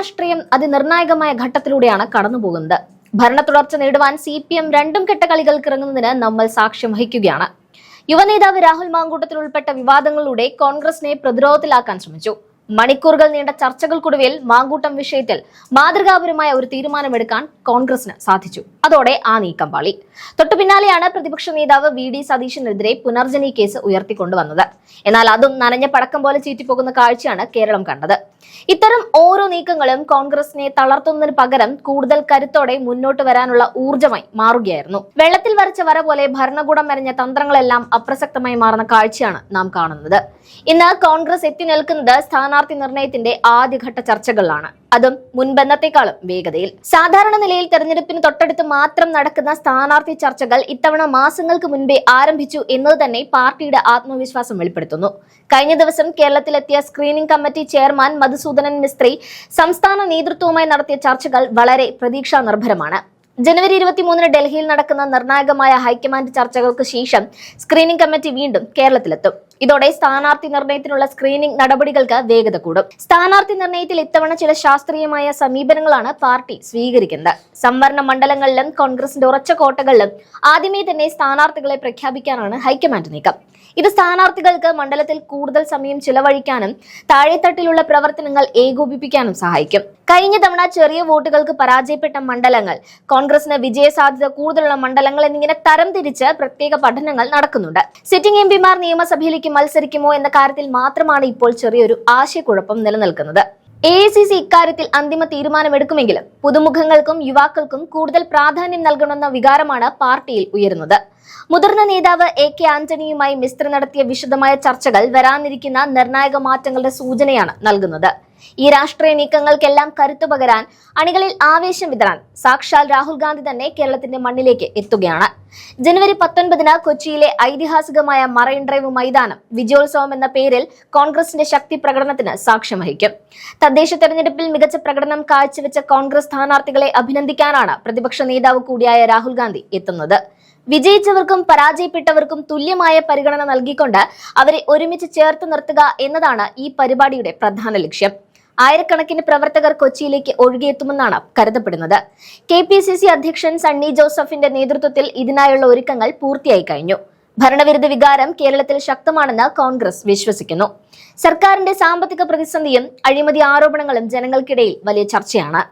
രാഷ്ട്രീയം അതിനിർണായകമായ ഘട്ടത്തിലൂടെയാണ് കടന്നുപോകുന്നത്. ഭരണ തുടർച്ച നേടുവാൻ CPM രണ്ടും കെട്ട കളികൾക്ക് ഇറങ്ങുന്നതിന് നമ്മൾ സാക്ഷ്യം വഹിക്കുകയാണ്. യുവനേതാവ് രാഹുൽ മാങ്കൂട്ടത്തിൽ ഉൾപ്പെട്ട വിവാദങ്ങളിലൂടെ കോൺഗ്രസിനെ പ്രതിരോധത്തിലാക്കാൻ ശ്രമിച്ചു. മണിക്കൂറുകൾ നീണ്ട ചർച്ചകൾക്കൊടുവിൽ മാങ്കൂട്ടം വിഷയത്തിൽ മാതൃകാപരമായ ഒരു തീരുമാനമെടുക്കാൻ കോൺഗ്രസിന് സാധിച്ചു. അതോടെ ആ നീക്കം പാളി. തൊട്ടു പിന്നാലെയാണ് പ്രതിപക്ഷ നേതാവ് VD സതീശനെതിരെ പുനർജനി കേസ് ഉയർത്തിക്കൊണ്ടുവന്നത്. എന്നാൽ അതും നനഞ്ഞ പടക്കം പോലെ ചീറ്റിപ്പോകുന്ന കാഴ്ചയാണ് കേരളം കണ്ടത്. ഇത്തരം ഓരോ നീക്കങ്ങളും കോൺഗ്രസിനെ തളർത്തുന്നതിന് പകരം കൂടുതൽ കരുത്തോടെ മുന്നോട്ട് വരാനുള്ള ഊർജ്ജമായി മാറുകയായിരുന്നു. വെള്ളത്തിൽ വരച്ച വര പോലെ ഭരണകൂടം മെനഞ്ഞ തന്ത്രങ്ങളെല്ലാം അപ്രസക്തമായി മാറുന്ന കാഴ്ചയാണ് നാം കാണുന്നത്. ഇന്ന് കോൺഗ്രസ് എത്തി നിൽക്കുന്നത് സ്ഥാനാർത്ഥി നിർണയത്തിന്റെ ആദ്യഘട്ട ചർച്ചകളിലാണ്. അതും മുൻപെന്നത്തെക്കാളും വേഗതയിൽ. സാധാരണ നിലയിൽ തെരഞ്ഞെടുപ്പിന് തൊട്ടടുത്ത് മാത്രം നടക്കുന്ന സ്ഥാനാർത്ഥി ചർച്ചകൾ ഇത്തവണ മാസങ്ങൾക്ക് മുൻപേ ആരംഭിച്ചു എന്നത് തന്നെ പാർട്ടിയുടെ ആത്മവിശ്വാസം വെളിപ്പെടുത്തുന്നു. കഴിഞ്ഞ ദിവസം കേരളത്തിലെത്തിയ screening committee chairman Madhusudanan Mistry സംസ്ഥാന നേതൃത്വവുമായി നടത്തിയ ചർച്ചകൾ വളരെ പ്രതീക്ഷാ നിർഭരമാണ്. ജനുവരി 23 ഡൽഹിയിൽ നടക്കുന്ന നിർണായകമായ ഹൈക്കമാൻഡ് ചർച്ചകൾക്ക് ശേഷം സ്ക്രീനിംഗ് കമ്മിറ്റി വീണ്ടും കേരളത്തിലെത്തും. ഇതോടെ സ്ഥാനാർത്ഥി നിർണയത്തിനുള്ള സ്ക്രീനിംഗ് നടപടികൾക്ക് വേഗത കൂടും. സ്ഥാനാർത്ഥി നിർണയത്തിൽ ഇത്തവണ ചില ശാസ്ത്രീയമായ സമീപനങ്ങളാണ് പാർട്ടി സ്വീകരിക്കുന്നത്. സംവരണ മണ്ഡലങ്ങളിലും കോൺഗ്രസിന്റെ ഉറച്ച കോട്ടകളിലും ആദ്യമേ തന്നെ സ്ഥാനാർത്ഥികളെ പ്രഖ്യാപിക്കാനാണ് ഹൈക്കമാൻഡ് നീക്കം. ഇത് സ്ഥാനാർത്ഥികൾക്ക് മണ്ഡലത്തിൽ കൂടുതൽ സമയം ചിലവഴിക്കാനും താഴെത്തട്ടിലുള്ള പ്രവർത്തനങ്ങൾ ഏകോപിപ്പിക്കാനും സഹായിക്കും. കഴിഞ്ഞ തവണ ചെറിയ വോട്ടുകൾക്ക് പരാജയപ്പെട്ട മണ്ഡലങ്ങൾ, കോൺഗ്രസിന് വിജയസാധ്യത കൂടുതലുള്ള മണ്ഡലങ്ങൾ എന്നിങ്ങനെ തരംതിരിച്ച് പ്രത്യേക പഠനങ്ങൾ നടക്കുന്നുണ്ട്. സിറ്റിംഗ് MPമാർ നിയമസഭയിലേക്ക് മത്സരിക്കുമോ എന്ന കാര്യത്തിൽ മാത്രമാണ് ഇപ്പോൾ ചെറിയൊരു ആശയക്കുഴപ്പം നിലനിൽക്കുന്നത്. AICC ഇക്കാര്യത്തിൽ അന്തിമ തീരുമാനമെടുക്കുമെങ്കിലും പുതുമുഖങ്ങൾക്കും യുവാക്കൾക്കും കൂടുതൽ പ്രാധാന്യം നൽകണമെന്ന വികാരമാണ് പാർട്ടിയിൽ ഉയരുന്നത്. മുതിർന്ന നേതാവ് AK ആന്റണിയുമായി മിസ്ത്രി നടത്തിയ വിശദമായ ചർച്ചകൾ വരാനിരിക്കുന്ന നിർണായക മാറ്റങ്ങളുടെ സൂചനയാണ് നൽകുന്നത്. ഈ രാഷ്ട്രീയ നീക്കങ്ങൾക്കെല്ലാം കരുത്തു പകരാൻ, അണികളിൽ ആവേശം വിതറാൻ സാക്ഷാൽ രാഹുൽ ഗാന്ധി തന്നെ കേരളത്തിന്റെ മണ്ണിലേക്ക് എത്തുകയാണ്. ജനുവരി 19 കൊച്ചിയിലെ ഐതിഹാസികമായ മറൈൻ ഡ്രൈവ് മൈതാനം വിജയോത്സവം എന്ന പേരിൽ കോൺഗ്രസിന്റെ ശക്തി പ്രകടനത്തിന് സാക്ഷ്യം വഹിക്കും. തദ്ദേശ തെരഞ്ഞെടുപ്പിൽ മികച്ച പ്രകടനം കാഴ്ചവെച്ച കോൺഗ്രസ് സ്ഥാനാർത്ഥികളെ അഭിനന്ദിക്കാനാണ് പ്രതിപക്ഷ നേതാവ് കൂടിയായ രാഹുൽ ഗാന്ധി എത്തുന്നത്. വിജയിച്ചവർക്കും പരാജയപ്പെട്ടവർക്കും തുല്യമായ പരിഗണന നൽകിക്കൊണ്ട് അവരെ ഒരുമിച്ച് ചേർത്ത് നിർത്തുക എന്നതാണ് ഈ പരിപാടിയുടെ പ്രധാന ലക്ഷ്യം. ആയിരക്കണക്കിന് പ്രവർത്തകർ കൊച്ചിയിലേക്ക് ഒഴുകിയെത്തുമെന്നാണ് കരുതപ്പെടുന്നത്. KPCC അധ്യക്ഷൻ സണ്ണി ജോസഫിന്റെ നേതൃത്വത്തിൽ ഇതിനായുള്ള ഒരുക്കങ്ങൾ പൂർത്തിയായി കഴിഞ്ഞു. ഭരണവിരുദ്ധ വികാരം കേരളത്തിൽ ശക്തമാണെന്ന് കോൺഗ്രസ് വിശ്വസിക്കുന്നു. സർക്കാരിന്റെ സാമ്പത്തിക പ്രതിസന്ധിയും അഴിമതി ആരോപണങ്ങളും ജനങ്ങൾക്കിടയിൽ വലിയ ചർച്ചയാണ്.